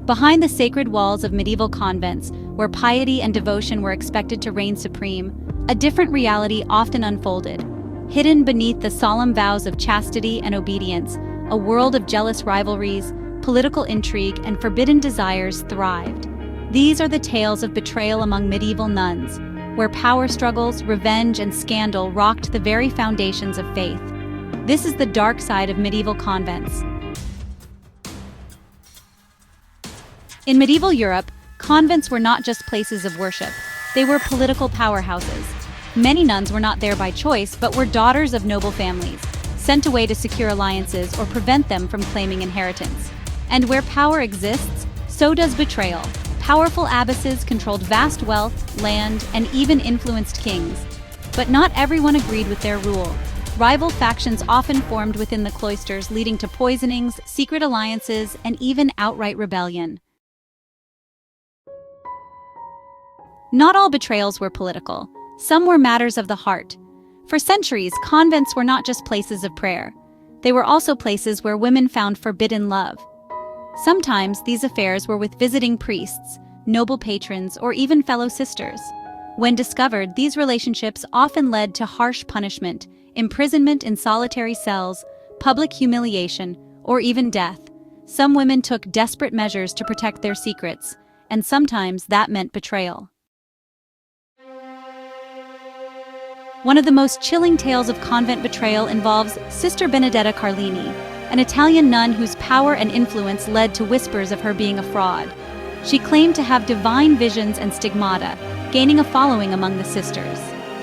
Behind the sacred walls of medieval convents, where piety and devotion were expected to reign supreme, a different reality often unfolded. Hidden beneath the solemn vows of chastity and obedience, a world of jealous rivalries, political intrigue, and forbidden desires thrived. These are the tales of betrayal among medieval nuns, where power struggles, revenge, and scandal rocked the very foundations of faith. This is the dark side of medieval convents. In medieval Europe, convents were not just places of worship, they were political powerhouses. Many nuns were not there by choice, but were daughters of noble families, sent away to secure alliances or prevent them from claiming inheritance. And where power exists, so does betrayal. Powerful abbesses controlled vast wealth, land, and even influenced kings. But not everyone agreed with their rule. Rival factions often formed within the cloisters, leading to poisonings, secret alliances, and even outright rebellion. Not all betrayals were political. Some were matters of the heart. For centuries, convents were not just places of prayer. They were also places where women found forbidden love. Sometimes these affairs were with visiting priests, noble patrons, or even fellow sisters. When discovered, these relationships often led to harsh punishment, imprisonment in solitary cells, public humiliation, or even death. Some women took desperate measures to protect their secrets, and sometimes that meant betrayal. One of the most chilling tales of convent betrayal involves Sister Benedetta Carlini, an Italian nun whose power and influence led to whispers of her being a fraud. She claimed to have divine visions and stigmata, gaining a following among the sisters.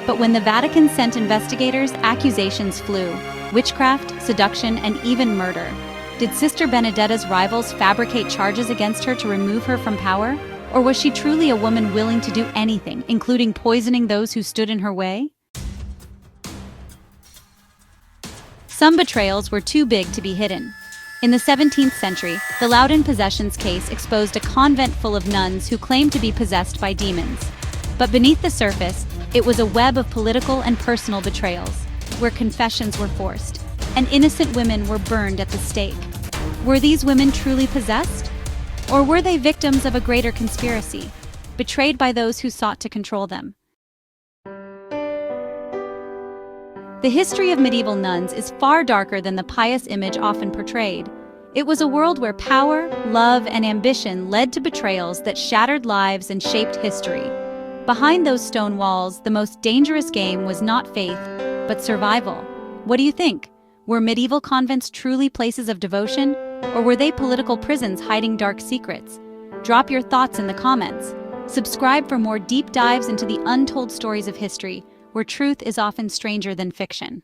But when the Vatican sent investigators, accusations flew: witchcraft, seduction, and even murder. Did Sister Benedetta's rivals fabricate charges against her to remove her from power? Or was she truly a woman willing to do anything, including poisoning those who stood in her way? Some betrayals were too big to be hidden. In the 17th century, the Loudon possessions case exposed a convent full of nuns who claimed to be possessed by demons. But beneath the surface, it was a web of political and personal betrayals, where confessions were forced, and innocent women were burned at the stake. Were these women truly possessed? Or were they victims of a greater conspiracy, betrayed by those who sought to control them? The history of medieval nuns is far darker than the pious image often portrayed. It was a world where power, love, and ambition led to betrayals that shattered lives and shaped history. Behind those stone walls, the most dangerous game was not faith, but survival. What do you think? Were medieval convents truly places of devotion, or were they political prisons hiding dark secrets? Drop your thoughts in the comments. Subscribe for more deep dives into the untold stories of history, where truth is often stranger than fiction.